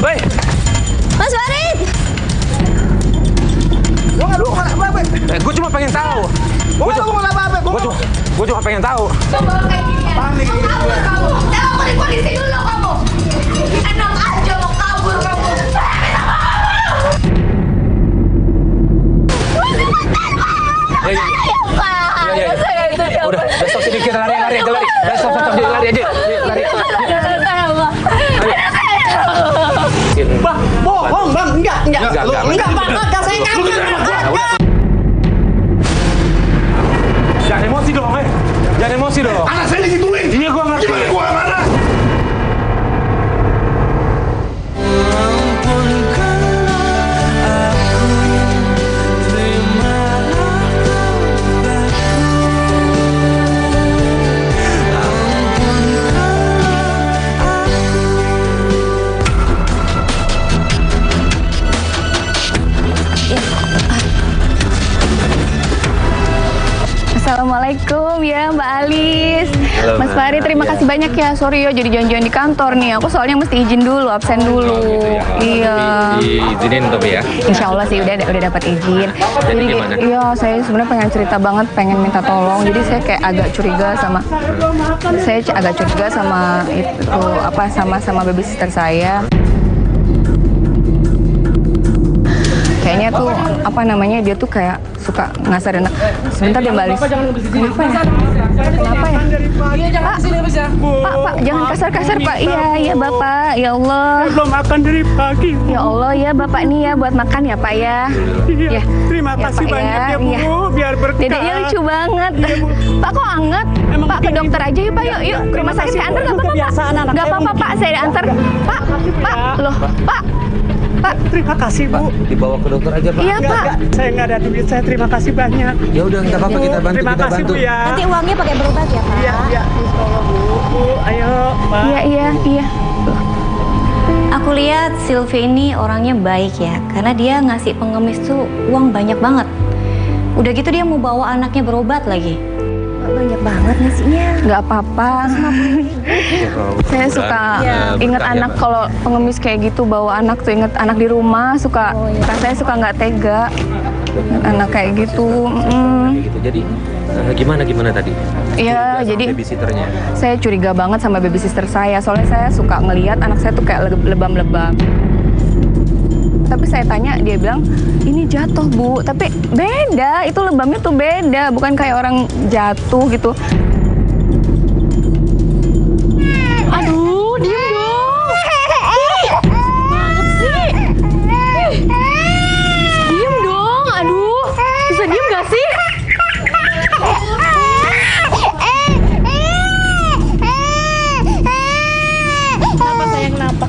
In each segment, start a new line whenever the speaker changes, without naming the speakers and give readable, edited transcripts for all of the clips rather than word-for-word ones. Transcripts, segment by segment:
Woi,
Mas Farid!
gue cuma pengen tahu. Gue cuma pengen tahu.
Panik ini. Kamu jangan beri polisi dulu kamu. Enak aja mau kabur kamu.
Udah stop sedikit lari aja lari. Stop lari aja. Lari.
Bang, bohong bang, enggak, Bang, saya ngambil.
Jangan emosi dong, Jangan emosi dong.
Anak saya digituin.
Iya, gua ngerti.
Gimana gua marah?
Assalamualaikum ya Mbak Alis.
Halo,
Mas Farid, terima
ya.
kasih banyak ya. Sorry ya jadi janjian di kantor nih. Aku soalnya mesti izin dulu, absen dulu.
Gitu ya.
Iya.
Diizinin tapi ya.
Insya Allah sih udah dapat izin.
Jadi gimana?
Iya, saya sebenarnya pengen cerita banget, pengen minta tolong. Jadi saya kayak agak curiga sama itu sama babysitter saya. Kayaknya tuh dia tuh kayak suka ngasar anak. Sebentar dia balik. Kenapa ya? Pak, jangan kasar-kasar Pak. Iya Bapak. Ya Allah.
Belum makan dari pagi.
Ya Allah ya Bapak nih ya buat makan ya Pak ya.
Iya. Terima
Ya,
kasih
Pak,
banyak
ya.
ya Bu,
Iya.
biar berkah.
Dedeknya lucu banget. Pak kok anget?
Emang
Pak ke
begini.
dokter aja yuk Pak, yuk ke rumah sakit saya antar nggak apa-apa
Kebiasaan
Pak.
anak
Nggak
saya
apa-apa Pak, saya diantar. Pak, loh Pak.
Terima kasih Bu.
Dibawa ke dokter aja, Pak.
Iya Pak.
Saya nggak ada duit, saya terima kasih banyak.
Ya udah enggak apa-apa kita bantu,
Terima kasih Bu ya.
Nanti uangnya pakai berobat ya Pak.
Iya, insya Allah Bu. Ayo Pak.
Iya.
Aku lihat Sylvie ini orangnya baik ya, karena dia ngasih pengemis tuh uang banyak banget. Udah gitu dia mau bawa anaknya berobat lagi. Banyak banget ngasihnya.
Nggak apa-apa. Saya suka inget anak kalau pengemis kayak gitu bawa anak tuh inget anak di rumah suka. Rasanya suka nggak tega. Anak kayak gitu.
Gitu. Jadi gimana tadi?
Iya,
Sama
jadi
babysitternya.
saya curiga banget sama babysitter saya. Soalnya saya suka ngelihat anak saya tuh kayak lebam-lebam. Tapi saya tanya, dia bilang ini jatuh Bu, tapi beda, itu lebamnya tuh beda, bukan kayak orang jatuh gitu. Aduh, diem dong. Banget sih. Diem dong, aduh. Bisa diem gak sih? Kenapa sayang, kenapa?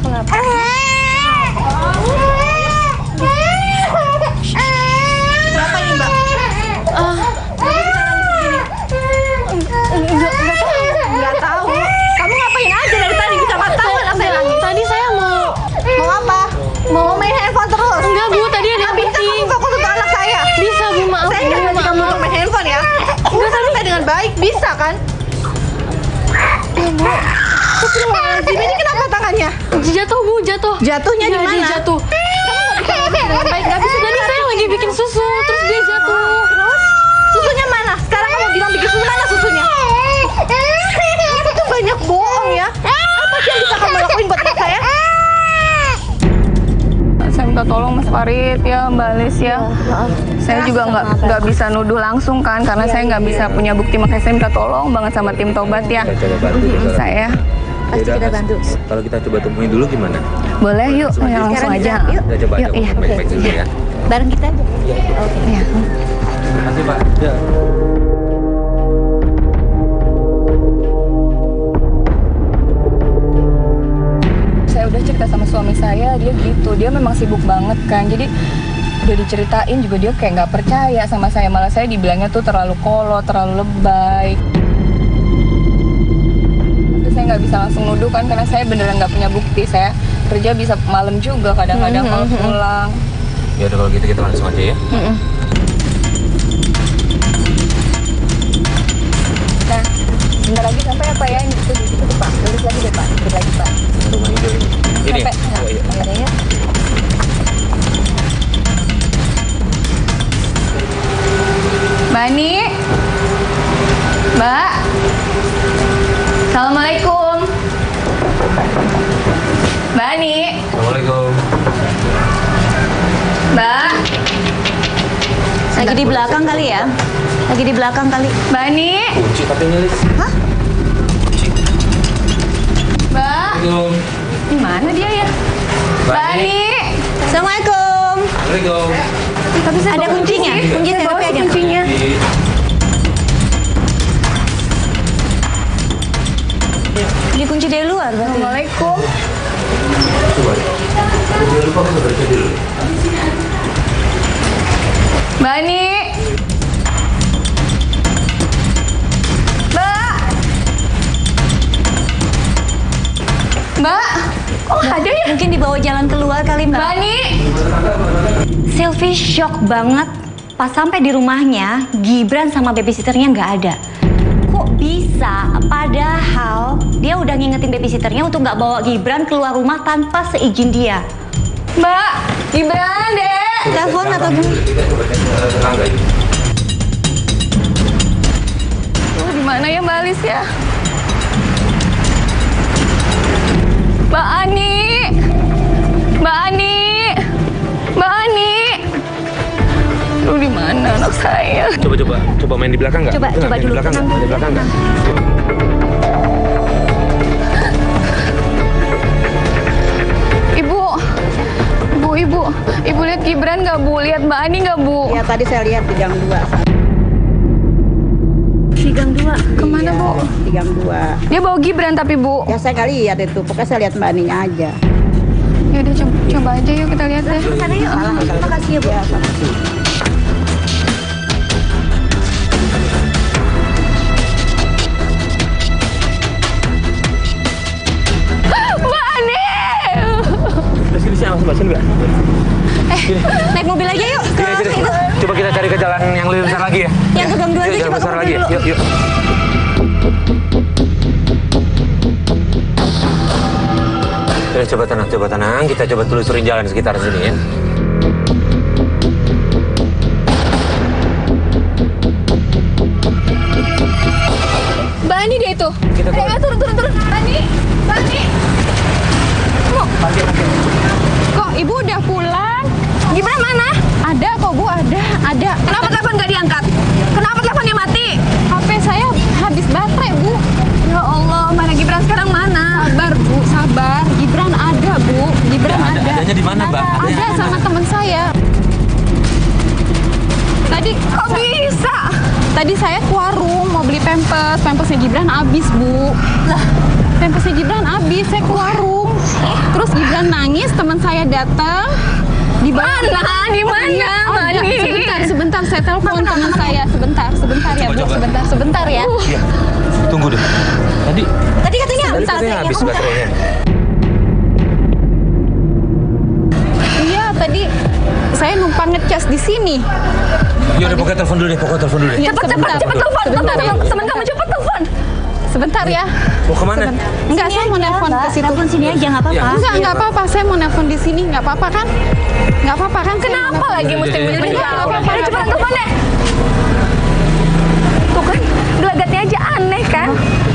Nggak tahu. Kamu ngapain aja dari tadi bisa nggak tahu anak saya lagi? Tadi saya mau apa? Mau main handphone terus? Enggak Bu, tadi ada yang penting.
Kamu fokus untuk anak saya.
Bisa Bu, maaf
Saya
Bu,
nggak ngasih kamu
maaf.
untuk main handphone ya. Enggak sampai dengan baik, bisa kan? Ibu, Astagfirullahaladzim, ini kenapa tangannya?
Jatuh Bu, jatuh.
Jatuhnya di
Iya,
mana?
dia jatuh. Dengan baik nggak bisa. Tadi saya lagi bikin susu, terus dia jatuh.
Terus? Susunya mana? Sekarang kamu bilang bikin susu mana susunya? Kamu tuh banyak bohong ya. Apa sih yang bisa kamu lakuin buat anak saya?
Saya minta tolong Mas Farid ya, Mbak Alis ya. Saya juga nggak bisa nuduh langsung kan, karena saya nggak bisa punya bukti, makanya saya minta tolong banget sama tim Tobat ya.
Kita coba bantu ya,
Saya
Pasti kita bantu.
Kalau kita coba temuin dulu gimana?
boleh yuk, ya, langsung
Sekarang
aja.
kita- yuk.
Kita coba aja
Yuk, iya.
ngomong baik-baik dulu ya.
Bareng kita aja. Oke.
Iya.
Terima kasih, Pak. Ya.
Saya udah cerita sama suami saya, dia gitu, dia memang sibuk banget kan, jadi udah diceritain juga dia kayak nggak percaya sama saya, malah saya dibilangnya tuh terlalu kolot, terlalu lebay. Terus saya nggak bisa langsung nuduh kan, karena saya beneran nggak punya bukti. Saya kerja bisa malam juga kadang-kadang kalau pulang.
Ya udah kalau gitu kita langsung aja ya.
Nah, sebentar lagi sampai apa ya? Itu Pak, lurus lagi deh Pak, dikit lagi Pak.
Rumah hijau ini. Ini.
Sampai.
Oh, iya.
Ya, Mbak Ani.
Assalamualaikum.
Mbak.
Lagi di belakang kali ya? Lagi di belakang kali.
Mbak Ani.
Kunci katanya, Lis.
Hah?
Kunci.
Mbak.
Assalamualaikum.
Di mana dia ya? Mbak Ani.
Assalamualaikum.
Assalamualaikum.
Tapi saya
Ada
bawa
kuncinya?
kunci.
Kunci
Saya bawa
TP aja.
kuncinya.
Dikunci dari luar berarti.
Assalamualaikum.
Coba. Jangan lupa aku baca dulu.
Mbak Ani. Mbak. Mbak. Oh, ada ya?
Mungkin dibawa jalan keluar kali
Mbak
Mbak.
Ani.
Sylvie shock banget pas sampai di rumahnya Gibran sama babysitternya nggak ada. Kok bisa? Padahal dia udah ngingetin babysitternya untuk nggak bawa Gibran keluar rumah tanpa seizin dia.
Mbak. Gibran, Dek.
Telepon atau gimana?
Kita coba cek tetangga ini.
Oh, di mana ya Mbak Alis ya? Mbak Ani. Mbak Ani. Mbak Ani. Lu di mana anak saya?
Coba main di belakang nggak?
Coba
Main
dulu.
Di belakang nggak?
Tenang
Main di belakang nggak?
Ibu lihat Gibran nggak Bu? Lihat Mbak Ani nggak Bu?
Ya tadi saya lihat di gang 2.
Di gang 2.
Kemana Bu?
Di gang 2.
Dia bawa Gibran tapi Bu.
Ya saya nggak lihat itu, pokoknya saya lihat Mbak Aninya aja.
Ya udah coba aja yuk kita lihat deh.
Sana yuk. Makasih ya Bu.
Ya, sama.
Mbak Ani!
Sini Mbak, sini Mbak.
Naik mobil aja yuk. Ke
Sini, sini.
itu.
Coba kita cari ke jalan yang lebih besar lagi ya.
Yang ke gang 2 aja
Yuk,
coba
jalan
ke
besar
mobil
lagi.
dulu.
Yuk, yuk. Coba tenang. Kita coba telusurin jalan sekitar sini ya.
Mbak Ani dia itu.
Kita
Turun. Mbak Ani. Mbak Ani. Kok Ibu udah pulang? Gibran mana? Ada kok Bu, ada. Kenapa telepon nggak diangkat? Kenapa teleponnya mati? HP saya habis baterai Bu. Ya Allah, mana Gibran sekarang mana? Sabar Bu, sabar. Gibran ada Bu, Gibran ada.
Adanya di mana, Mbak?
Ada sama teman saya. Tadi kok bisa? Tadi saya ke warung mau beli pampasnya Gibran habis Bu. Lah, pampasnya Gibran habis, saya ke warung. Terus Gibran nangis, teman saya datang. Di mana? Di mana? Sebentar, saya telepon teman saya. Sebentar ya Bu, sebentar ya.
Iya. Tunggu deh. Tadi
Tadi katanya
habis baterainya.
Iya, tadi saya numpang ngecas di sini.
Ya udah, pokoknya telepon dulu deh.
Iya, cepet telepon. Teman kamu cepet telepon. Sebentar ya.
Mau kemana?
Enggak, saya mau nelpon ke situ.
Telepon sini aja nggak apa-apa.
Enggak apa-apa. Saya mau nelpon di sini. Enggak apa-apa kan? Enggak apa-apa kan? Kenapa lagi mesti
Iya.
Enggak apa-apa. Cepetan telepon deh. Tuh kan, gelagatnya aja aneh kan?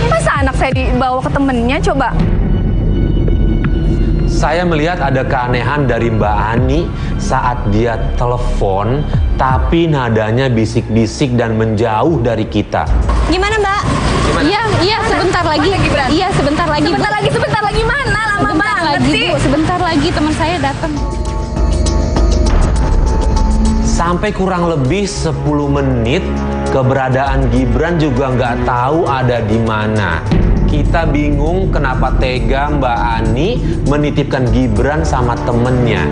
Masa anak saya dibawa ke temennya coba?
Saya melihat ada keanehan dari Mbak Ani saat dia telepon, tapi nadanya bisik-bisik dan menjauh dari kita.
Gimana Mbak?
Iya, sebentar lagi. Iya, sebentar lagi. Sebentar lagi mana? Lama banget sih. Bu, sebentar lagi teman saya datang.
Sampai kurang lebih 10 menit, keberadaan Gibran juga nggak tahu ada di mana. Kita bingung kenapa tega Mbak Ani menitipkan Gibran sama temennya.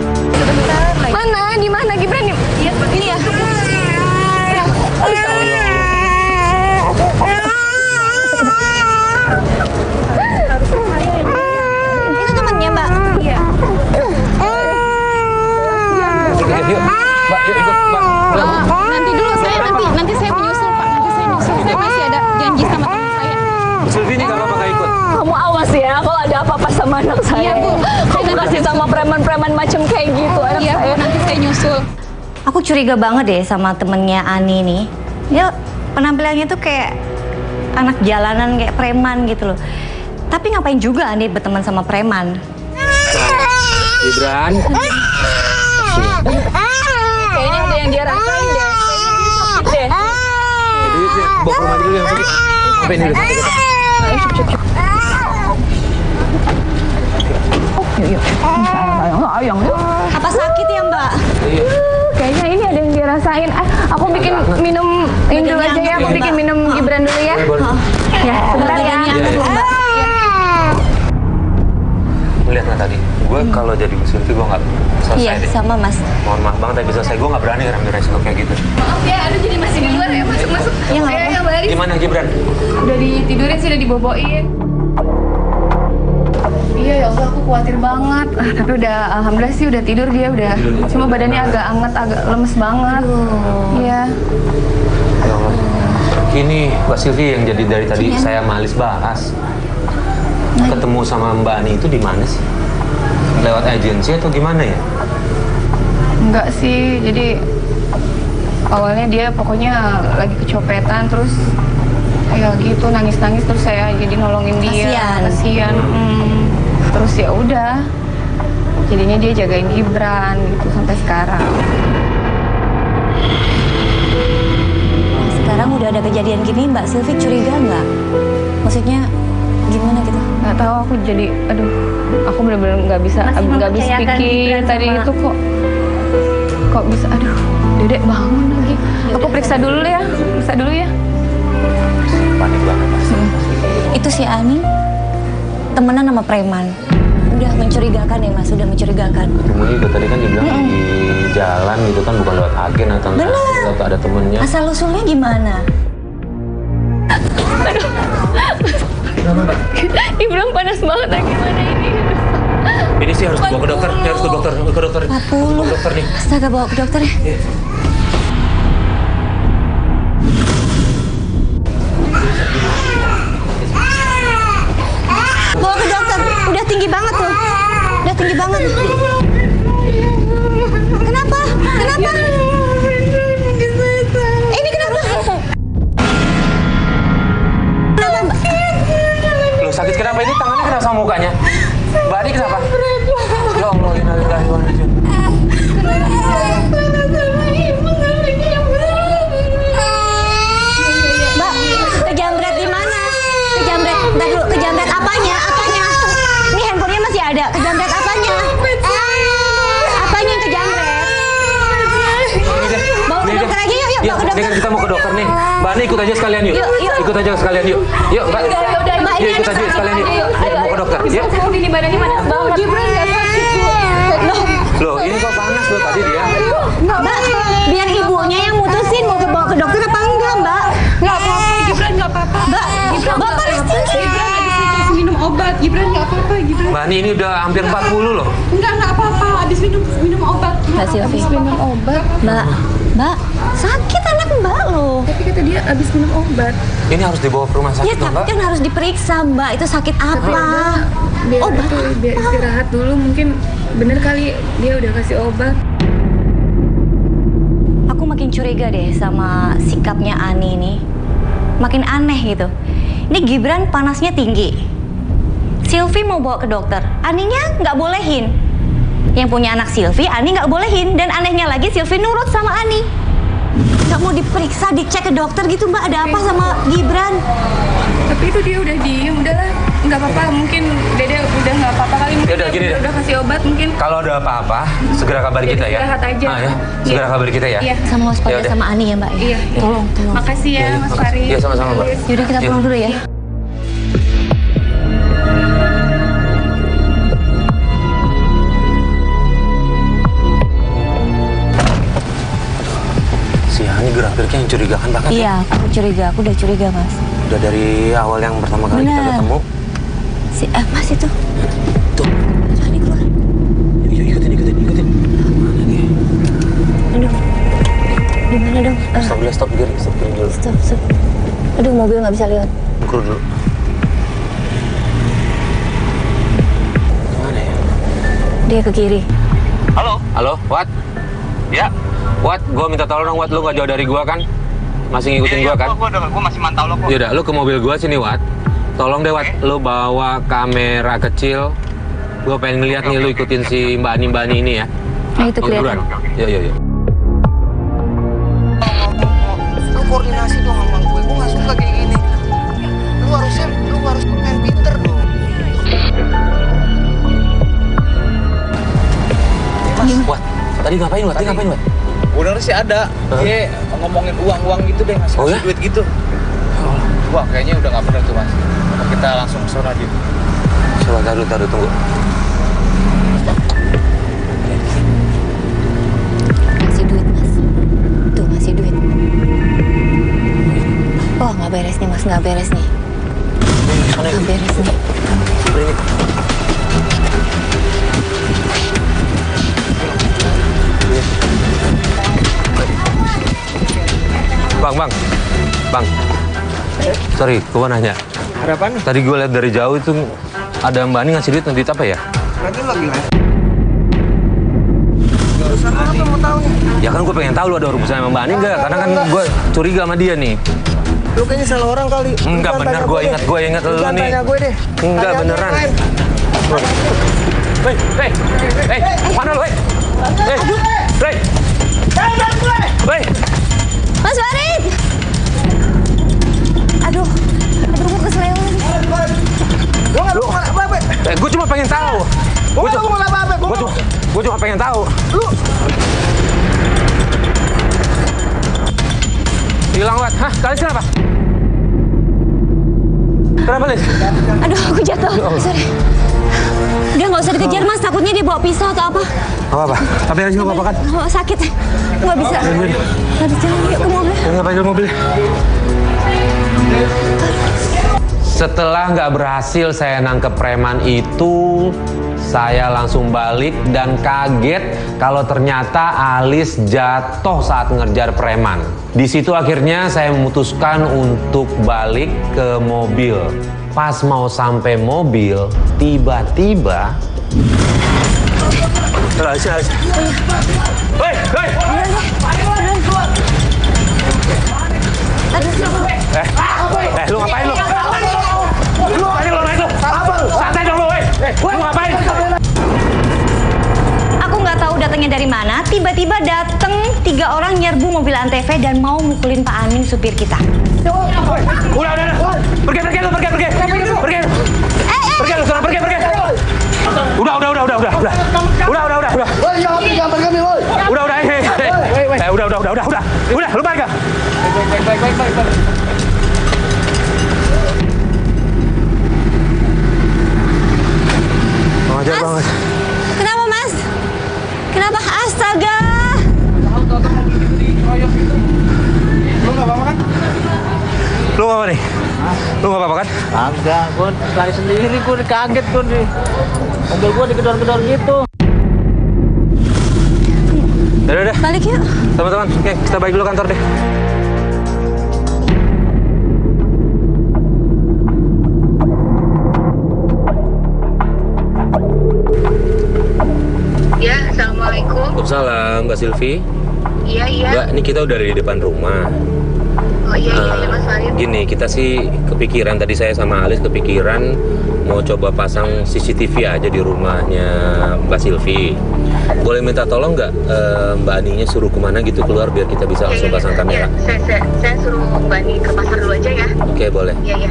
Mana? Di mana Gibran? Ini ya.
Itu temannya Mbak.
Iya.
Yuk, Mbak, yuk ikut, Mbak.
Nanti dulu nanti saya menyusul Pak. Saya masih ada janji sama teman saya.
Sylvie ini nggak apa-apa nggak ikut.
Kamu awas ya kalau ada apa-apa sama anak saya.
Iya, Bu.
Kamu kasih sama preman-preman macam kayak gitu anak
Iya,
saya.
Bu, nanti saya nyusul.
Aku curiga banget deh sama temennya Ani nih. Dia penampilannya tuh kayak anak jalanan, kayak preman gitu loh. Tapi ngapain juga Ani berteman sama preman?
Gibran.
Kayaknya ada yang dia rasain deh. Kayaknya dia sakit deh.
Jadi bawa ke rumah dulu yang sakit. Sampai ini udah sampai kita.
Apa sakit ya Mbak?
Iya.
Kayaknya ini ada yang dia rasain. Aku bikin minum ini dulu aja ya. Aku bikin minum Gibran dulu ya. Ya, sebentar ya.
Lihat nggak tadi? Gue kalau jadi Bu Sylvie gue nggak selesai
Iya,
deh.
sama Mas.
Mohon maaf banget tapi selesai. Gue nggak berani ngambil resiko kayak gitu.
Maaf ya, aduh jadi masih di luar ya. Masuk.
Ya, nggak
Ya,
apa-apa.
yang baris.
Gimana Gibran?
Udah ditidurin sih, udah diboboin. Iya ya Allah, aku khawatir banget. Tapi udah, alhamdulillah sih udah tidur dia udah. Cuma badannya agak anget, agak lemes banget. Iya.
Ya Allah. Ini Mbak Sylvie yang jadi dari tadi saya malis bahas. Ketemu sama Mbak Ani itu di mana sih? Lewat agensi atau gimana ya?
Enggak sih, jadi awalnya dia pokoknya lagi kecopetan terus kayak gitu nangis-nangis terus saya jadi nolongin dia. Kasian. Terus ya udah. Jadinya dia jagain Gibran gitu sampai sekarang.
Sekarang udah ada kejadian gini Mbak Sylvie curiga nggak? Maksudnya gimana gitu?
Nggak tahu, aku jadi aduh, aku benar-benar nggak bisa
Masih
nggak habis
mempercayakan
pikir
Gibran
tadi
sama-
itu kok bisa aduh Dedek bangun lagi. Aku periksa dulu ya, periksa dulu ya.
Panik banget pasti.
Itu si Ani temenan sama preman. Udah mencurigakan ya Mas, udah mencurigakan.
Ketemunya juga tadi kan dibilang di jalan gitu kan, bukan lewat agen atau atau ada temennya.
Asal usulnya gimana?
Dibilang panas banget lagi, gimana ini?
Ini sih harus dibawa ke dokter, ini harus ke dokter, ke dokter.
40.
Ke dokter nih.
Astaga, bawa ke dokter ya. Bawa ke dokter, udah tinggi banget tuh. Udah tinggi banget. Kenapa? Kenapa? Ini kenapa? Kenapa Mbak?
Loh sakit kenapa? Ini tangannya kenapa sama mukanya? Mbak Ani kenapa? Ya Allah, innalillahi wa inna ilaihi raji'un.
Mbak, kejamret di mana? Kejamret, bentar dulu, kejamret apanya? Apanya? Ini handphonenya masih ada. Kejamret apanya? Apanya yang kejamret? Bawa ke dokter aja yuk, yuk, bawa ke
Ini
dokter.
kan kita mau ke dokter nih. Mbak Ani ikut aja sekalian yuk.
Yuk, yuk.
Ikut aja sekalian yuk. Yuk, Mbak.
Mbak,
Yuk
ini
ikut
ada
aja
sakit.
sekalian yuk.
Ayo,
Yuk, mau ke dokter. Yuk.
Ini badannya panas banget.
Gibran nggak sakit, Bu.
Loh, ini kok panas loh tadi dia.
Mbak, biar ibunya yang mutusin mau bawa ke dokter apa enggak, Mbak?
Nggak apa-apa, Gibran nggak apa-apa.
Mbak, Mbak panas tinggi.
Gibran habis minum obat. Gibran nggak apa-apa, Gibran.
Mbak Ani ini udah hampir 40 loh.
Nggak apa-apa. Habis minum obat.
Mbak Sylvie.
Minum obat.
Mbak, sakit anak Mbak loh.
Tapi kata dia abis minum obat.
Ini harus dibawa ke rumah
Ya,
sakit loh,
tapi
Mbak.
kan harus diperiksa, Mbak. Itu sakit apa?
Biar,
Obat
biar istirahat dulu, mungkin bener kali dia udah kasih obat.
Aku makin curiga deh sama sikapnya Ani ini. Makin aneh gitu. Ini Gibran panasnya tinggi. Sylvie mau bawa ke dokter. Aninya nggak bolehin. Yang punya anak Sylvie, Ani nggak bolehin. Dan anehnya lagi Sylvie nurut sama Ani. Nggak mau diperiksa, dicek ke dokter gitu Mbak. Ada apa sama Gibran?
Tapi itu dia udah diem, udahlah nggak apa-apa. Mungkin Dede udah nggak apa-apa kali. Mungkin
Yaudah, gini
dia
deh.
udah kasih obat mungkin.
Kalau ada apa-apa, segera kabari kita ya.
Istirahat aja.
Ya. Segera
Iya.
kabari kita ya.
Iya.
Sama waspada
Yaudah.
sama Ani ya Mbak.
Iya.
Tolong.
Makasih ya, Mas
makasih.
Fari.
Iya, sama-sama, Mbak.
Yaudah kita pulang dulu ya.
Si Ani gerak-geriknya yang curigakan banget. Ya.
Iya, aku curiga. Aku udah curiga Mas.
Udah dari awal yang pertama kali kita
Bener.
ketemu.
Mas itu.
Tuh.
Ani keluar.
Yuk, ikutin. Mana nih?
Aduh. Gimana dong?
Stop kiri dulu.
Stop. Aduh, mobil nggak bisa lewat.
Ukur dulu. Mana ya?
Dia ke kiri.
Halo, Wat? Ya, Wat, gua minta tolong dong, Wat. Lu nggak jauh dari gua kan? Masih ngikutin gua kan?
Gua masih mantau lo kok.
Yaudah, lu ke mobil gua sini, Wat. Tolong deh, Wat. Lu bawa kamera kecil Gue pengen ngeliat nih lu ikutin si Mbak Ani ini ya.
Nah itu kelihatan.
Iya.
Lu koordinasi dong sama gue gak suka kayak gini. Lu harus main pinter dong.
Wat, tadi ngapain Wat?
Gue denger sih ada. Dia ngomongin uang gitu deh, ngasih duit gitu. Wah, kayaknya udah gak bener tuh, Mas. Kita langsung ke sana, Dit.
Coba taruh, tunggu.
Masih duit, Mas. Tuh, masih duit. Oh, nggak beres nih, Mas. Nggak beres nih. Nggak beres nih.
Bang. Sorry, gue mau nanya.
Ada apaan?
Tadi gue lihat dari jauh itu ada Mbak Ani ngasih duit apa ya?
Berarti lu lagi live. Gak usah, apa mau tahu nih?
Ya kan gue pengen tahu lu ada urusan sama Mbak Ani nggak? Karena kan gue curiga sama dia nih.
Lu kayaknya salah orang kali.
Enggak bener, gue ingat lu nih.
Tanya gue deh.
Enggak beneran. Hei, mana lu? Hei.
Mas Farid! Aduh, gue keseleweng.
Gue cuma pengen tahu. Gue cuma pengen tahu.
Lu
hilang Wat. Hah? Kalian kenapa? Kenapa, Lis?
Aduh, aku jatuh. Sorry. Udah nggak usah dikejar, Mas. Takutnya dia bawa pisau atau apa.
Apa? Tapi aja nggak apa-apa kan?
Oh, sakit. Nggak bisa. Harus jalan yuk ke mobil.
Ngapain ke mobil? Setelah nggak berhasil saya nangkep preman itu, saya langsung balik dan kaget kalau ternyata Alis jatuh saat ngejar preman. Di situ akhirnya saya memutuskan untuk balik ke mobil. Pas mau sampai mobil, tiba-tiba lu ngapain lu? Lu ngapain lu naik lu? Santai dong lu, lu ngapain?
Aku nggak tahu datangnya dari mana. Tiba-tiba datang 3 orang nyerbu mobil Antv dan mau mukulin Pak Amin, supir kita.
Udah. Pergi lu. Pergi lu, sana pergi. Udah.
woi, jangan pergi kami, woi.
Udah, lu balik.
Baik.
Ngajar banget.
Kenapa, Mas? Kenapa? Astaga!
Lu nggak apa-apa kan?
Lu apa nih? Lu nggak apa-apa kan?
Enggak, gue lari sendiri, gue kaget gue nih. Mobil gue digedor-gedor gitu.
Udah.
Balik yuk.
Teman-teman, oke, kita balik dulu kantor deh.
Ya, assalamualaikum.
Waalaikumsalam, Mbak Silvi.
Iya.
Mbak, ini kita udah di depan rumah.
Oh iya Mas Farid.
Gini, kita sih kepikiran, tadi saya sama Alis kepikiran mau coba pasang CCTV aja di rumahnya Mbak Silvi. Boleh minta tolong nggak Mbak Aninya suruh kemana gitu keluar biar kita bisa langsung pasang kamera?
Saya suruh Mbak Ani ke pasar dulu aja ya.
Oke, boleh.
Iya.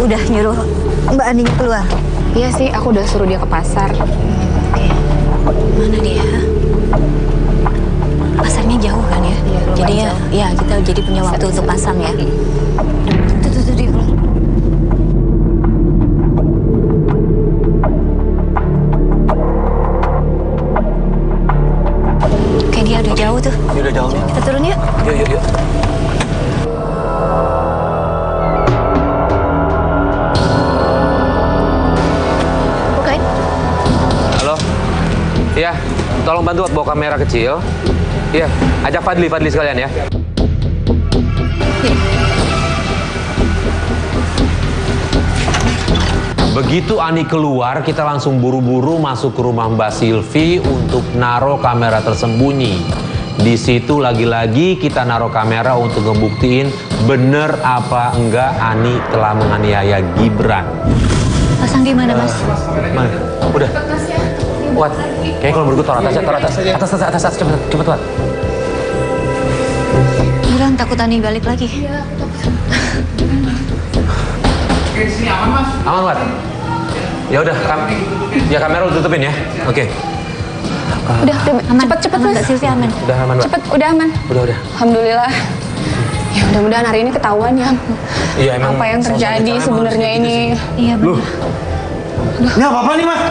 Udah nyuruh Mbak Ani keluar.
Iya sih, aku udah suruh dia ke pasar.
Oke. Mana dia? Pasarnya jauh kan ya?
Iya, lumayan
Jadi
jauh.
ya kita jadi punya waktu untuk pasang ya. Tuh dia keluar. Oke, dia udah jauh tuh.
Ini udah jauh nih.
Kita turun yuk.
Yuk.
Bukain.
Halo? Iya, tolong bantu bawa kamera kecil. Iya, ajak Fadli sekalian ya. Begitu Ani keluar, kita langsung buru-buru masuk ke rumah Mbak Silvi untuk naruh kamera tersembunyi. Di situ lagi-lagi kita naruh kamera untuk ngebuktiin bener apa enggak Ani telah menganiaya Gibran.
Pasang di mana, Mas?
Mana? Udah. Wat. Kayaknya kalau menurut gue taruh atas, cepet Wat.
Gibran takut Ani balik lagi.
Aman Wat. Ya udah, kamera lu tutupin ya. Oke.
Udah,
Aman.
cepet
Aman,
Mas.
Mbak Sylvia aman.
Udah aman, Mbak.
Cepet, udah aman.
Udah.
Alhamdulillah. Ya mudah-mudahan hari ini ketahuan ya.
Iya emang.
Apa yang terjadi sebenarnya ini?
Iya, benar.
Ini apa nih, Mas?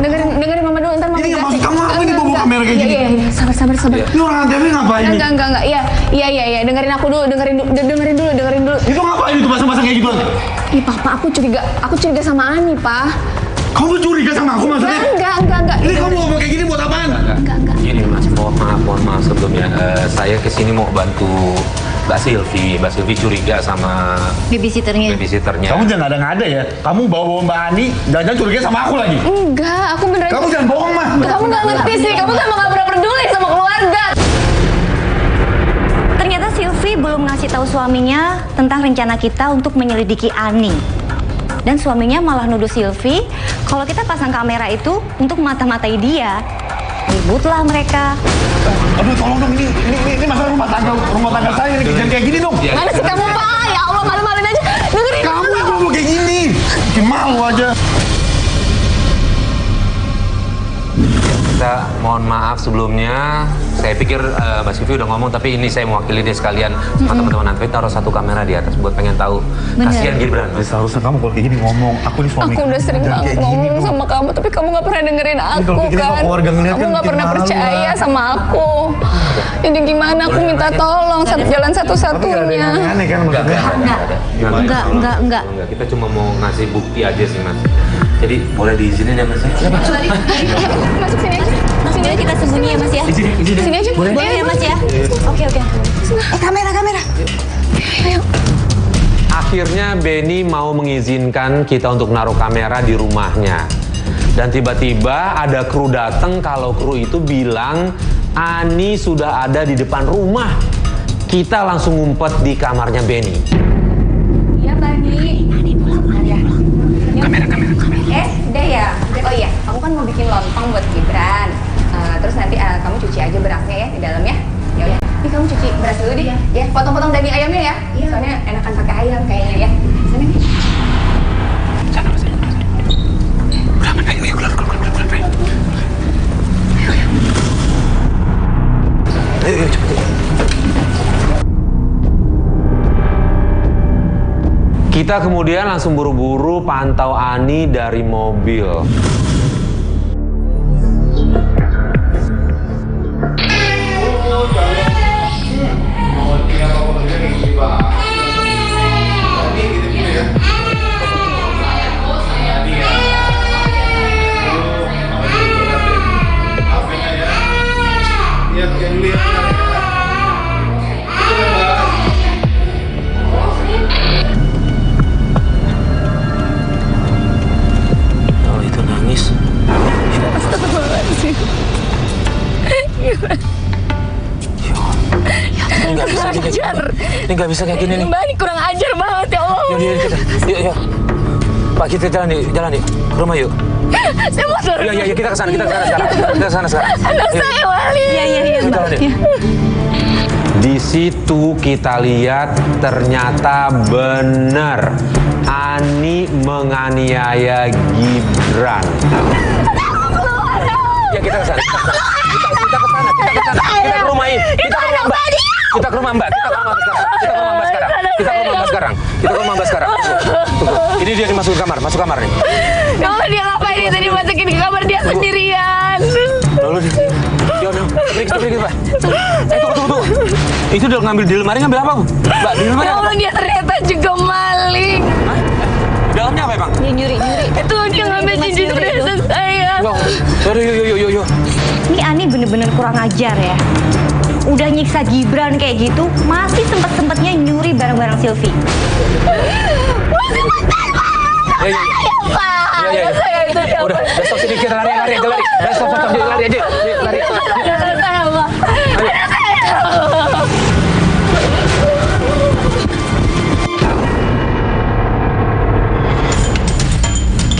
Dengerin mama dulu, ntar mama
Ini nggak
jelasin.
maksud kamu apa nih bawa kamera kayak gini?
Iya, sabar.
Ini orang ATV ngapain nih?
Enggak. Iya. Dengerin aku dulu, dengerin dulu.
Itu ngapain itu pasang-pasang kayak gitu?
Ih, Papa, aku curiga sama Ani, Pak.
Kamu curiga sama aku maksudnya?
Enggak.
Ini kamu bawa kayak gini buat apaan?
Enggak.
Gini Mas, mohon maaf sebelumnya. Saya kesini mau bantu Mbak Sylvie curiga sama
Babysitternya.
Kamu jangan ngada-ngada ya. Kamu bawa Mbak Ani, jangan curiga sama aku lagi.
Enggak, aku beneran.
Kamu jangan bohong, Mas.
Kamu nggak ngerti sih, kamu kan nggak pernah peduli sama keluarga.
Ternyata Sylvie belum ngasih tahu suaminya tentang rencana kita untuk menyelidiki Ani. Dan suaminya malah nuduh Sylvie kalau kita pasang kamera itu untuk mata-matai dia. Ributlah mereka.
Aduh, tolong dong, ini masalah rumah tangga saya nih, jangan kayak gini dong.
Mana sih kamu, Pak? Ya Allah, malu-maluin aja. Dengerin
Kamu yang bawa kayak gini, bikin malu aja.
Kita mohon maaf sebelumnya. Saya pikir Mbak Sylvie udah ngomong, tapi ini saya mewakili dia sekalian sama teman-teman Antri taruh satu kamera di atas buat pengen tahu. Kasihan Gibran.
Seharusnya kamu kalau kayak gini ngomong, aku nih suami.
Aku udah sering banget ngomong sama kamu, tapi kamu nggak pernah dengerin aku
kalau kayak gini
kan.
kalau keluarga ngeliat
Kamu
kan
nggak
bikin
pernah
malu,
percaya
lah.
sama aku. Jadi gimana? Aku minta tolong jalan satu-satunya.
Aneh kan maksudnya?
Enggak.
Kita cuma mau ngasih bukti aja sih Mas. Jadi boleh diizinin ya Mas?
Masuk sini aja.
Sini aja kita sembunyi ya Mas ya.
Sini aja.
Boleh ya Mas ya. Oke.
Kamera. Ayo.
Akhirnya Benny mau mengizinkan kita untuk naruh kamera di rumahnya. Dan tiba-tiba ada kru datang, kalau kru itu bilang Ani sudah ada di depan rumah. Kita langsung ngumpet di kamarnya Benny.
Iya, Bani. Ani pulang ya. Kamera. Udah ya. Oh iya, kamu kan mau bikin lontong buat Gibran. Terus nanti kamu cuci aja berasnya ya di dalam ya. Ya udah. Ini kamu cuci beras dulu deh. Ya, potong-potong daging ayamnya ya. Soalnya enakan pakai ayam kayaknya ya. Sana nih.
Sana Mas. Udah aman, ayo keluar. Ayo cepet. Kita kemudian langsung buru-buru pantau Ani dari mobil. Ini nggak bisa kayak gini nih.
Mbak, ini kurang ajar banget ya Allah.
Yuk. Pak, kita jalan yuk. Ke rumah yuk.
Saya mau turun.
Iya, kita ke sana sekarang. Kita ke sana sekarang.
Anak saya Wali.
Iya Mbak.
Di situ kita lihat ternyata benar Ani menganiaya Gibran. Ya kita ke sana. Kita ke sana. Kita ke rumah ini. Kita ke rumah Mbak. Kita ke rumah Mbak sekarang. Tunggu. Ini dia dimasukin kamar. Masuk kamar nih.
Kalau dia ngapain dia tadi masukin ke kamar dia sendirian.
Lalu dia pergi Pak. Tunggu. Itu udah ngambil di lemari, ngambil apa Bu? Mbak, di lemari
Ya
apa?
Allah, dia ternyata juga maling.
Hah? Dalamnya apa Bang?
Dia nyuri.
Itu dia ngambil cincin perhiasan saya.
Yuk.
Ini Ani bener-bener kurang ajar ya. Udah nyiksa Gibran kayak gitu, masih sempet-sempetnya nyuri barang-barang Sylvie.
Masih bentar, Pak.
Iya.
Saya
Udah, stop sini kita lari aja lari. Stop lari aja. Lari.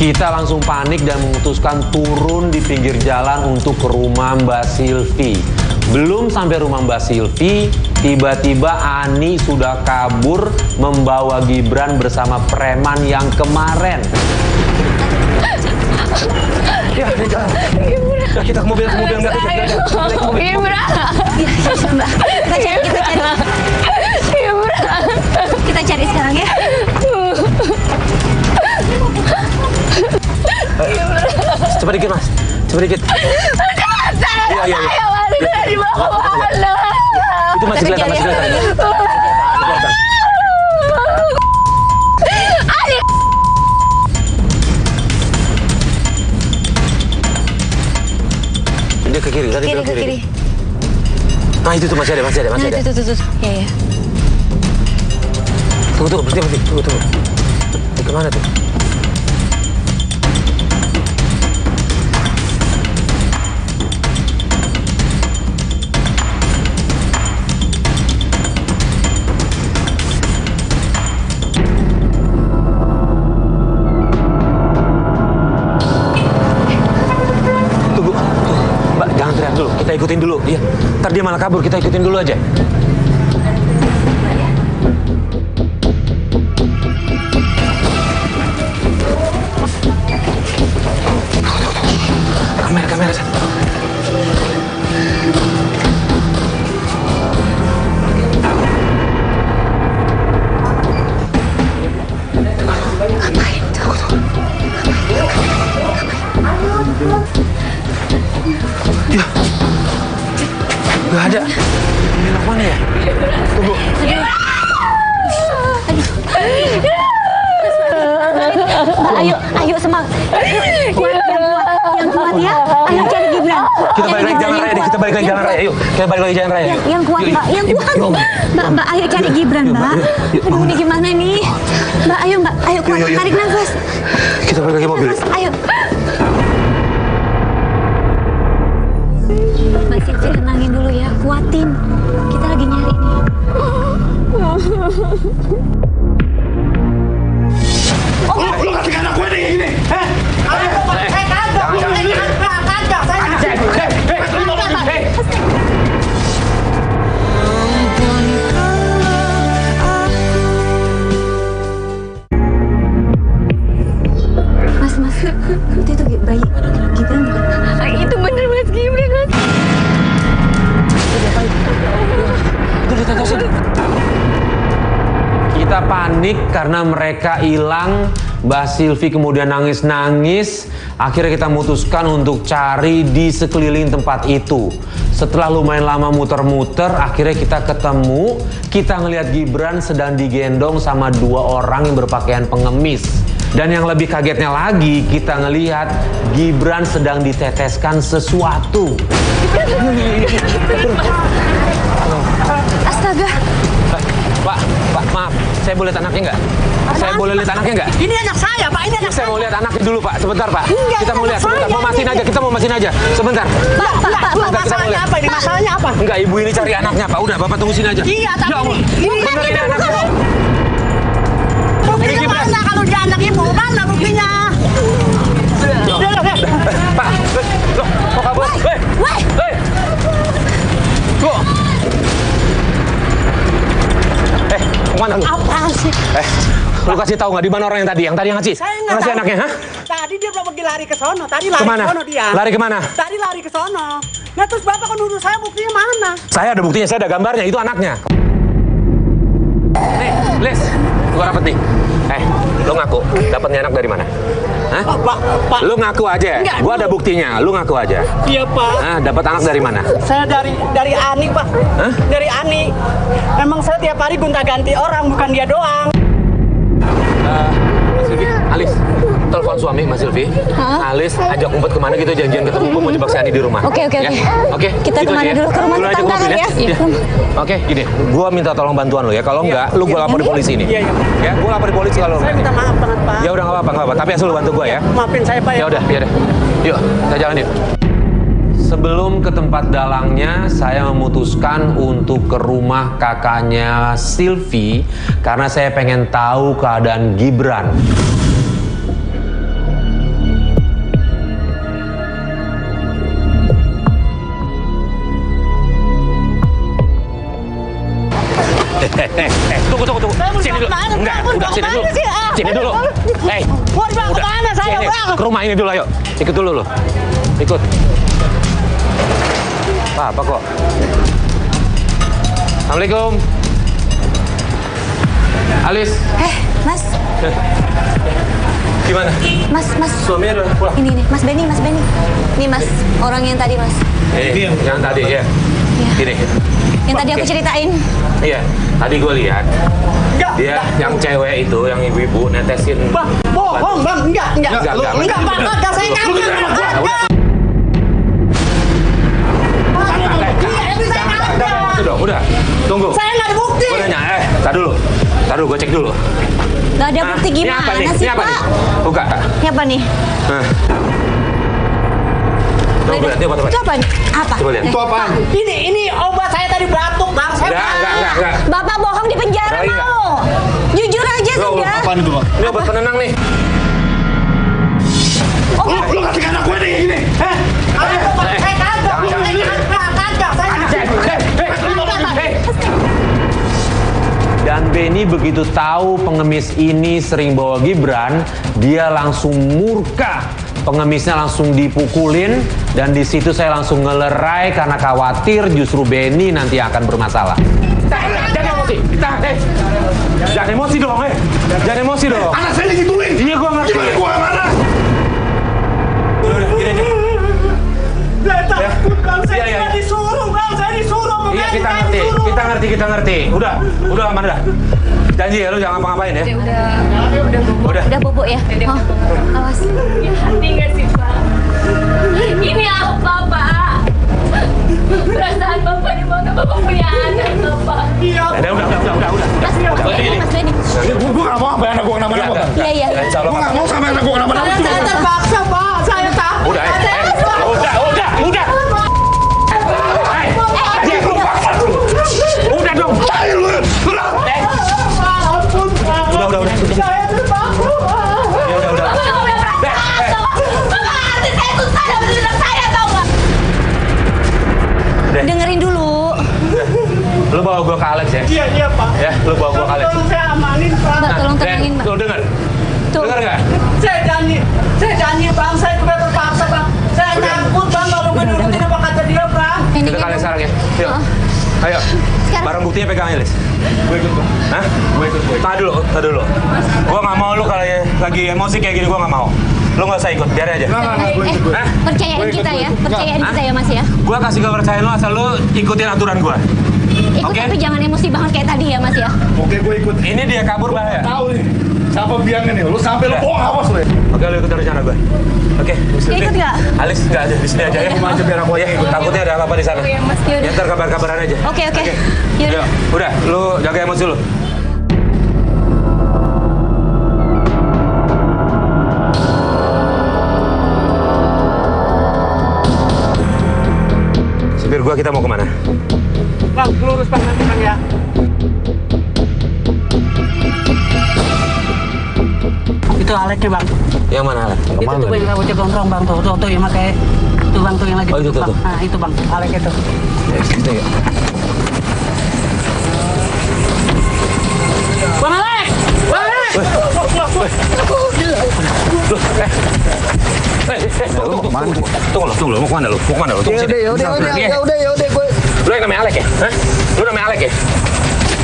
Kita langsung panik dan memutuskan turun di pinggir jalan untuk ke rumah Mbak Silvi. Belum sampai rumah Mbak Silvi, tiba-tiba Ani sudah kabur membawa Gibran bersama preman yang kemarin. Ya, kita ke mobil nggak?
Gibran. Kita cari sekarang ya.
Cepat dikit mas, cepat dikit. Iya. Itu masih kelihatan. Dia ke kiri, tadi ke kiri. Nah itu tuh masih ada.
Tuh. Ya.
Tunggu, berhenti. Tunggu. Ini kemana tuh? Kita ikutin dulu, iya. Ntar dia malah kabur, kita ikutin dulu aja. Kamera.
Ngapain tuh?
Ya. Gak ada. Ini mana ya? Tunggu.
Ayo semangat. Yang kuat ya. Ayo cari Gibran.
Kita balik lagi jalan raya. Ayo, kita balik lagi jalan raya.
Yang kuat, Mbak. Mbak, ayo cari Gibran, Mbak. Aduh, ini gimana nih? Mbak, ayo kuat. Tarik nafas.
Kita balik lagi mobil.
Ayo. Mbak Silvi, tenangin dulu ya. Kuatin. Kita lagi nyari nih.
Lu kasih anak gue nih ini.
Mas, itu bayi Gibran bukan?
Itu bener Mas Gibran, Mas.
Kita panik karena mereka hilang. Mbak Silvi kemudian nangis-nangis. Akhirnya kita memutuskan untuk cari di sekeliling tempat itu. Setelah lumayan lama muter-muter, akhirnya kita ketemu. Kita ngelihat Gibran sedang digendong sama 2 orang yang berpakaian pengemis. Dan yang lebih kagetnya lagi, kita ngelihat Gibran sedang diteteskan sesuatu.
Astaga.
Pak, maaf, saya boleh lihat anaknya nggak? Saya boleh lihat anaknya nggak?
Ini anak saya, Pak. Ini anak
Saya mau lihat anaknya dulu, Pak. Sebentar, Pak.
Enggak,
Kita mau lihat, sebentar.
saya.
Mau masin aja, kita mau masin aja. Sebentar.
Pak, masalahnya apa ini? Masalahnya apa?
Enggak, ibu ini cari anaknya, Pak. Udah, Bapak tunggu sini aja.
Iya, tapi
Ya Allah.
ini
Bener ini anaknya.
buktinya mana kalau dia anak ibu? Mana buktinya?
Pak, loh, kok kabur? Hei! Loh. Kemana lu?
Apaan sih?
Lu kasih tahu nggak di mana orang yang tadi? Yang tadi yang ngasih?
Saya nggak
Ngasih
tahu.
anaknya, hah?
Tadi dia pergi lari ke sono. Tadi lari
Kemana?
ke sono dia.
Lari kemana?
Tadi lari ke sono. Nah terus Bapak kan nuduh saya buktinya mana?
Saya ada buktinya, saya ada gambarnya. Itu anaknya. Nih, Lis, gua dapet nih. Lu ngaku dapetnya anak dari mana? Hah?
Pak.
Lu ngaku aja.
Enggak,
Gua ada buktinya. Lu ngaku aja.
Iya Pak.
Hah, dapat anak dari mana?
Saya dari Ani Pak.
Hah?
Dari Ani. Emang saya tiap hari gonta-ganti orang, bukan dia doang.
Mas Vivi, Alis, telepon suami Mas Silvi. Alis ajak ngumpet kemana gitu, janjian ketemu, gue mau jebak si Ani di rumah.
Oke.
Oke.
Kita
gitu
kemana
aja ya.
dulu? Ke rumah
Dulu aja
tetangga
mobil
kali ya? Iya.
Oke, gini. Gue minta tolong bantuan lo ya. Kalau enggak, lu gue lapor di polisi ini.
Iya.
Ya, gue lapor di polisi kalau
Saya minta maaf banget, Pak.
Ya udah nggak apa-apa. Tapi asal lu bantu gue ya.
Maafin saya, Pak.
Ya udah. Yuk, kita jalan yuk. Sebelum ke tempat dalangnya, saya memutuskan untuk ke rumah kakaknya Silvi karena saya pengen tahu keadaan Gibran. Tunggu. Sini dulu. Enggak, udah sini dulu. Sini dulu. Hei.
Mau dibawa kemana saya,
Sini.
Bang?
Ke rumah ini dulu, ayo. Ikut dulu lo. Ikut. Apa kok? Assalamualaikum. Alis.
Mas.
Gimana?
Mas.
Suaminya udah pulang?
Ini, Mas Benny. Ini Mas, orang yang tadi, Mas.
Ini yang tadi ya. Gini.
Yang tadi aku ceritain.
Iya, tadi gue lihat. Dia yang cewek itu, yang ibu-ibu netesin.
Bang, bohong, Bang. Enggak.
Enggak,
Bang. Kagak, saya kagak.
Udah, tunggu.
Saya nggak ada bukti.
Gue nanya, tar dulu, gue cek dulu.
Gak ada bukti
Ini
gimana
apa nih?
sih,
Ini apa nih?
Pak?
Buka.
Ini apa nih?
Coba lihat, coba.
Itu apa? Apa?
Coba lihat.
Itu apaan?
Ini obat saya tadi batuk, Bang. Saya
Enggak.
Bapak bohong di penjara
Enggak.
mau. Jujur aja sudah.
Apaan itu, Bang?
Ini obat penenang nih.
Lu kasih anak gue nih, ini.
Saya
Dan Benny begitu tahu pengemis ini sering bawa Gibran, dia langsung murka. Pengemisnya langsung dipukulin dan di situ saya langsung ngelerai karena khawatir justru Benny nanti akan bermasalah. Jangan emosi. Jangan emosi dong, Jangan emosi dong.
Anak saya digituin.
Iya, gua ngerti.
Gimana gua mana?
Udah, gini aja.
Saya takut, Bang. Saya
Iya.
nggak disuruh, Bang. Saya disuruh.
Iya, kita ngerti. Udah aman dah. Janji ya, lu jangan ngapa-ngapain ya.
Udah bobo ya. Oh, awas.
Hati nggak sih, Pak? Ini apa, Pak? Perasaan Bapak di mana Bapak punya anak, Bapak?
Udah.
Mas Benny.
Gua nggak mau sampai anak gua kenapa-napa. Bang.
Iya.
Gua nggak mau sampai anak gua kenapa-napa.
Saya terpaksa, Pak. Saya takut.
Udah. Udah dong.
Ayo lu.
Udah.
Saya terpaksa, Pak.
Udah.
Dengerin dulu.
Lu bawa gua ke Alex ya.
Iya, Pak.
Ya, lu bawa gua ke Alex.
Tolong saya amanin, Pak.
Mbak, tolong tenangin, Mbak.
Tuh denger.
Tuh.
Denger nggak?
Saya janji, Bang. Saya juga terpaksa, Bang. Saya takut, Bang. Kalau gue nurutin apa kata dia, Bang.
Ini
Kita ke Alex sekarang ya. Yuk. Ayo.
Sekarang.
Barang buktinya pegang aja, Lis.
Gue ikut.
Hah? Gue ikut. Tahan dulu. Gua nggak mau lu kalau lagi emosi kayak gini, gua nggak mau. Lu nggak usah ikut, biarin aja.
Gue ikut.
Hah?
Percayain kita ya. Percayain
Hah?
kita ya, Mas ya.
Gua kasih kepercayaan lu asal lu ikutin aturan gua.
Ikut
Oke.
tapi jangan emosi banget kayak tadi ya, Mas ya.
Oke, gue ikut.
Ini dia kabur bahaya.
Tahu nih. Siapa biangnya nih? Lu sampai lu bohong awas lu ya.
Oke, lu ikutin rencana gua. Oke.
Dia ikut nggak?
Alex nggak ada di sini aja ya.
Rumah aja biar aku aja ikut.
Takutnya ada apa-apa di sana.
Iya, Mas. Yaudah.
Ya, ntar kabar-kabaran aja.
Oke.
Yuk, udah, lu jaga emosi lu. Supir gua, kita mau kemana?
Bang, lurus, Bang. Nanti, Bang, ya. Itu Aleknya, Bang.
Yang mana, Alex?
Itu tuh yang rambutnya gondrong, Bang. Tuh yang pakai. Tuh, Bang, tuh yang lagi
Oh, itu,
duduk,
tuh.
Bang. Nah, itu, Bang. Alek itu. Bang Alek! Bang Alek!
Tunggu, mau kemana lu? Tunggu sini.
Yaudah, gue.
Lu yang namanya Alek ya? Hah? Lu namanya Alek ya?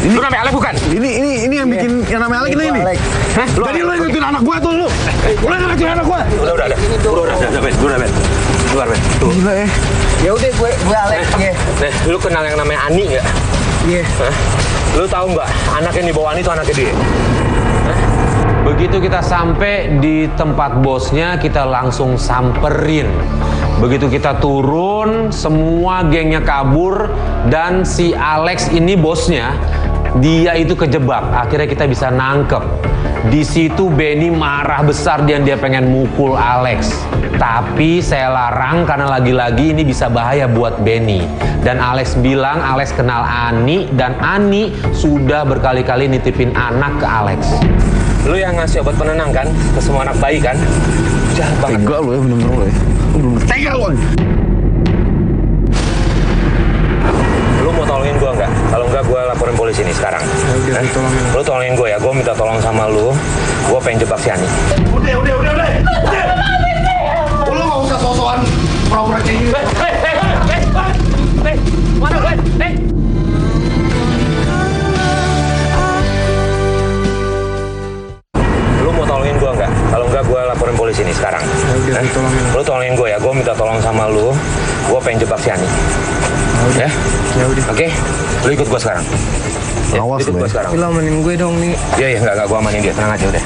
Lu namanya Alek bukan?
Ini yang bikin yang namanya Alek ini.
Hah?
Jadi lu ikutin anak gua tuh lu. Lu yang ikutin anak gua.
Udah, Ben. Keluar, Ben. Tuh.
Gila ya.
Ya udah, gue Alek.
Nih, lu kenal yang namanya Ani nggak?
Iya.
Hah? Lu tahu nggak? Anak yang dibawa Ani itu anaknya dia. Hah? Begitu kita sampai di tempat bosnya, kita langsung samperin. Begitu kita turun, semua gengnya kabur dan si Alex ini bosnya, dia itu kejebak. Akhirnya kita bisa nangkep. Di situ Benny marah besar dan dia pengen mukul Alex. Tapi saya larang karena lagi-lagi ini bisa bahaya buat Benny. Dan Alex bilang Alex kenal Ani dan Ani sudah berkali-kali nitipin anak ke Alex. Lu yang ngasih obat penenang kan ke semua anak bayi kan? Jahat banget.
Tega lu ya, bener-bener lu ya. Bener-bener tega lu.
Lu mau tolongin gua nggak? Kalau nggak gua laporin polisi nih sekarang. Lu tolongin gua ya, gua minta tolong sama lu. Gua pengen jebak si Ani.
Udah. Lu nggak usah sosokan pura-pura kayak gini.
Mana gue? Lu mau tolongin gua nggak? Kalau nggak gua laporin polisi nih sekarang. Lu tolongin gua ya, gua minta tolong sama lu. Gua pengen jebak si Ani. Ya? Oke? Lu ikut gua sekarang. Ya,
Awas
ikut
lu
gua
ya.
sekarang.
Lu amanin gue dong nih.
Iya, enggak, gua amanin dia. Tenang aja udah.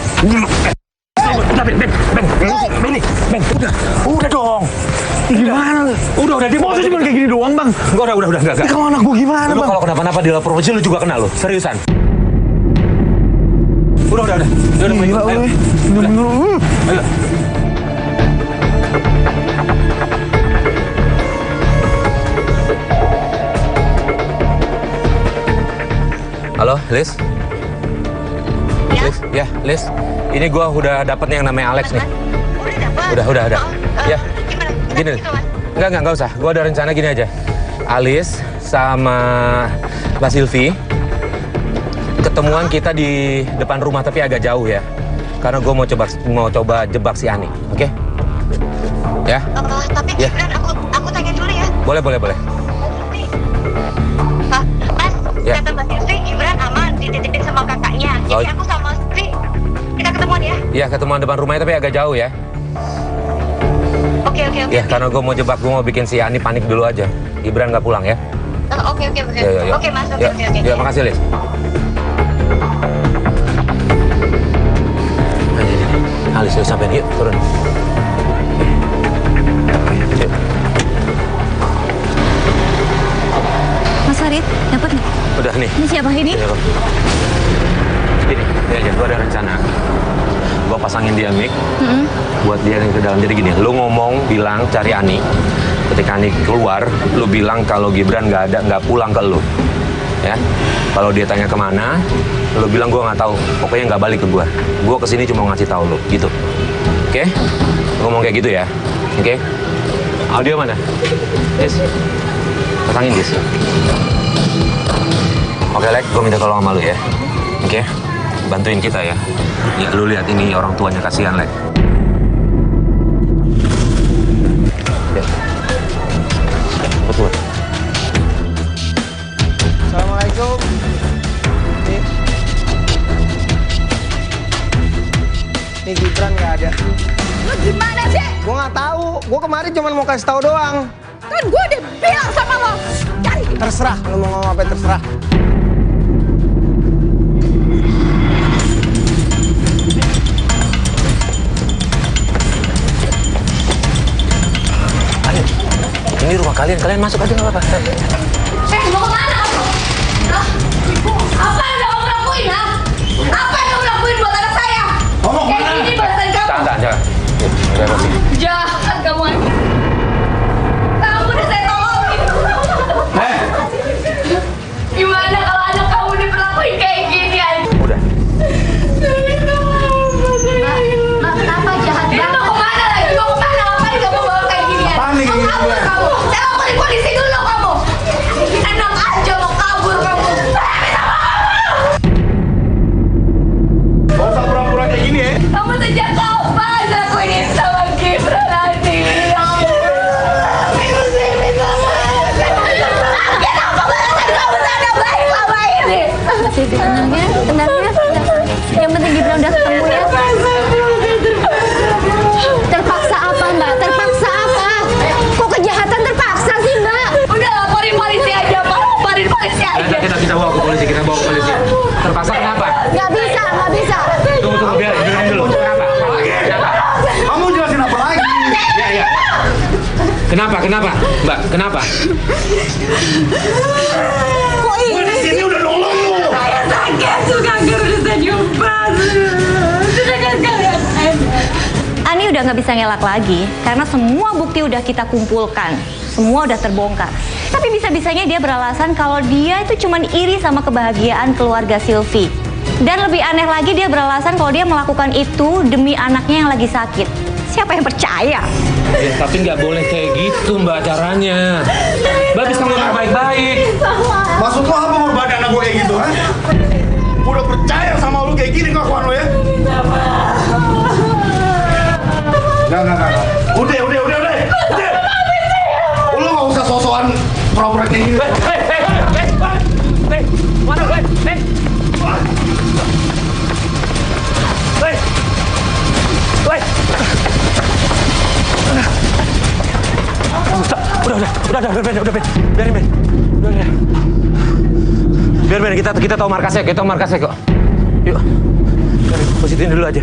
Udah dong. Gimana lu? Udah, dia mau cuma kayak gini doang, Bang.
Enggak, udah.
Ini kalau anak gua gimana,
Lu
Bang?
kalau kenapa-napa dilapor polisi lu juga kena lu. Seriusan. Udah.
Gila lu ya. Bener-bener.
Ayo. Halo, Liz?
Ya?
Liz? Ya, Liz. Ini gua udah dapet nih yang namanya Alex nih.
Udah dapat?
Udah. Ya.
Gimana?
Gini.
Gitu, Mas?
Enggak usah. Gua ada rencana gini aja. Alice sama Mbak Silvi ketemuan kita di depan rumah tapi agak jauh ya. Karena gue mau coba jebak si Ani, oke? Ya?
Tapi
Ya.
Gibran, aku tanya dulu ya.
Boleh.
Pak, Mas,
Ya.
kata Mbak Sri, Gibran aman, dititipin sama kakaknya. Jadi
Oh.
aku sama Sri, kita ketemuan ya?
Iya, ketemuan depan rumahnya tapi agak jauh ya.
Oke.
Ya, karena gue mau jebak, gue mau bikin si Ani panik dulu aja. Gibran nggak pulang ya.
Oke.
Ya.
Oke, Mas, oke.
Ya, makasih, Liz. Alice, yuk sampein, yuk turun. Yuk.
Mas Farid, dapat nih.
Udah nih.
Ini siapa ini?
Iya, Bang. Gini aja, gue ada rencana. Gue pasangin dia mic buat dia yang ke dalam. Jadi gini, lu ngomong bilang cari Ani. Ketika Ani keluar, lu bilang kalau Gibran nggak pulang ke lu. Ya, kalau dia tanya kemana, lu bilang gue nggak tahu. Pokoknya nggak balik ke gue. Gue kesini cuma ngasih tahu lu, gitu. Oke? Lu ngomong kayak gitu ya. Oke? Audio mana? Yes. Pasangin, Yes. Oke, Lek, gue minta tolong sama lu ya. Oke? Bantuin kita ya. Ya, lu lihat ini orang tuanya kasihan, Lek. Ya. Betul.
Assalamualaikum. Nih Gibran nggak ada.
Lu gimana sih?
Gue nggak tahu. Gue kemarin cuma mau kasih tahu doang.
Kan gue udah bilang sama lo. Cari.
Terserah, lu mau ngomong apa terserah.
Ayo, ini rumah kalian masuk aja nggak apa-apa.
Mau kemana kamu? Hah? Apa yang udah kamu lakuin, ha? Apa yang kamu lakuin buat anak saya? Kayak gini balasan kamu.
Jangan. Udah, Rosi.
Jahat kamu, Ani. Kamu udah saya tolongin. Gimana kalau anak kamu diperlakuin kayak gini, Ani?
Udah.
Mbak, kenapa jahat
Dia mau kemana lagi? Mau kemana? Ngapain kamu bawa kayak gini, Ani?
Apaan nih kayak gini?
Mau kabur kamu? Saya laporin polisi dulu kamu.
kenapa? Mbak, kenapa?
Gue di sini udah nolong lu.
Saya sakit juga udah diubah. Sudah kan kalian?
Ani udah nggak bisa ngelak lagi karena semua bukti udah kita kumpulkan. Semua udah terbongkar. Tapi bisa-bisanya dia beralasan kalau dia itu cuma iri sama kebahagiaan keluarga Sylvie. Dan lebih aneh lagi dia beralasan kalau dia melakukan itu demi anaknya yang lagi sakit. Siapa yang percaya?
Ya, tapi nggak boleh kayak gitu Mbak caranya. Mbak bisa ngomong baik-baik.
Maksud lo apa berbeda anak gue kayak gitu, ha? Udah percaya sama lu kayak gini kelakuan lo ya? Enggak. Udah. Lu nggak usah sosokan pura-pura kayak gini.
Mana gue? Udah, biarin Ben. Biar Ben, kita tahu markasnya kok. Yuk, positifin dulu aja.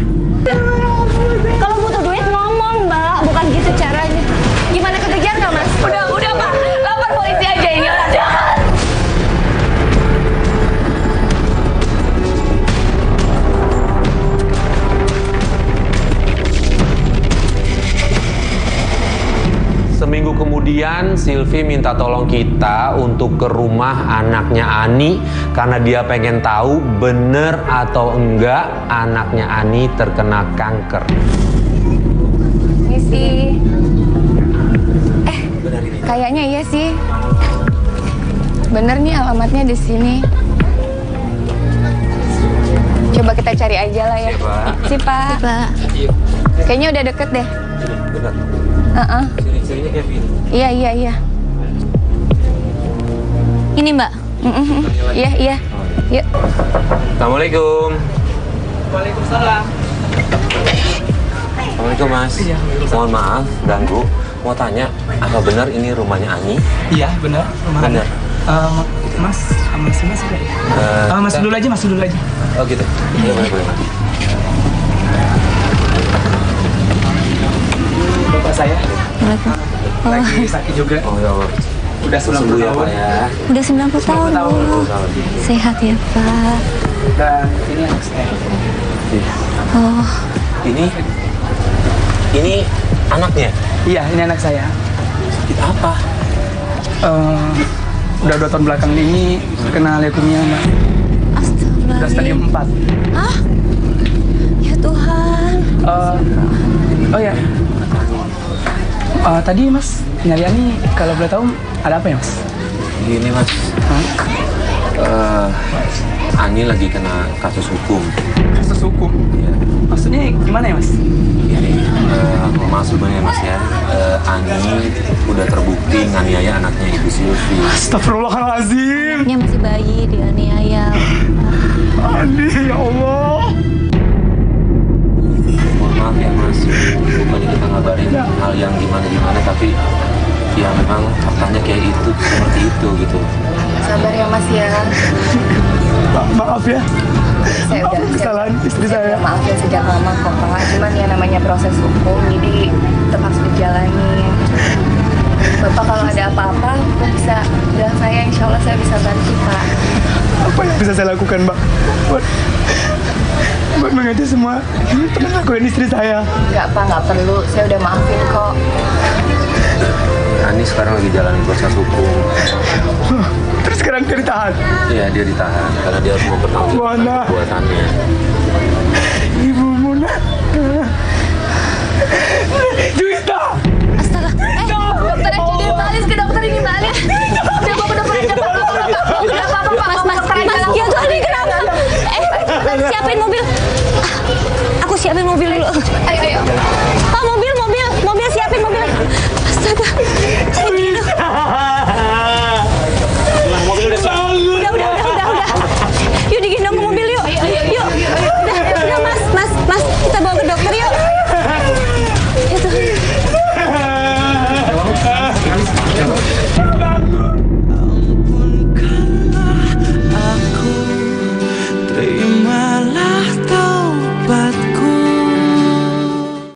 Kalau butuh duit ngomong, Mbak. Bukan gitu caranya. Gimana kekejar nggak, Mas?
Udah Pak, lapor polisi aja ini orang jahat.
Seminggu kemudian Sylvie minta tolong kita untuk ke rumah anaknya Ani karena dia pengen tahu bener atau enggak anaknya Ani terkena kanker.
Misi. Kayaknya iya sih. Bener nih alamatnya di sini. Coba kita cari aja lah ya. Si Pak. Kayaknya udah deket deh.
Bener. Sini Kevin.
Iya.
Ini, Mbak.
Iya. Yuk.
Assalamualaikum.
Waalaikumsalam.
Assalamualaikum Mas. Mohon maaf ganggu. Mau tanya, apa benar ini rumahnya Ani?
Iya benar, rumah
Benar.
Mas, sama si Mas udah ya? Masuk dulu aja.
Oh gitu. Iya boleh.
Bapak saya lagi sakit juga.
Oh ya Allah.
Udah 90
Sembuh ya
tahun.
Pak ya.
Udah 90 tahun. Sehat ya, Pak.
Dan ini anak saya.
Oh,
Ini anaknya.
Iya, ini anak saya.
Sakit apa?
Udah 2 tahun belakang ini kena leukemia, Mbak. Udah stadium
astagfirullahaladzim.
4.
Ah, ya Tuhan.
Oh ya. Tadi Mas nyari Ani, kalau boleh tahu ada apa ya Mas?
Gini Mas. Ani lagi kena kasus hukum.
Kasus hukum?
Iya.
Maksudnya gimana ya Mas?
Iya nih. Maaf sebenarnya Mas ya. Ani udah terbukti nganiaya anaknya Ibu Sylvie.
Astagfirullahaladzim.
Anaknya masih bayi, dianiaya.
Ani, ya Allah.
Mohon maaf ya Mas. Bukannya kita ngabarin hal yang gimana-gimana, tapi ya memang faktanya kayak itu, seperti itu gitu.
Sabar ya Mas ya.
Maaf ya.
Saya udah
Kesalahan istri saya.
udah maafin sejak lama kok Pak. Cuman ya namanya proses hukum, jadi tetap harus dijalani. Bapak kalau ada apa-apa, Bapak bisa bilang saya, insya Allah saya bisa bantu Pak.
Apa yang bisa saya lakukan, Mbak? Buat mengerti semua ini pernah lakuin istri saya.
Enggak Pak, nggak perlu. Saya udah maafin kok.
Ani sekarang lagi jalanin proses hukum.
Terus sekarang dia ditahan.
Iya, dia ditahan karena dia harus mempertanggungjawabkan
Mana?
perbuatannya.
Ibu Muna. Juwita.
Astaga. Dokter yang jadi balis ke dokter ini,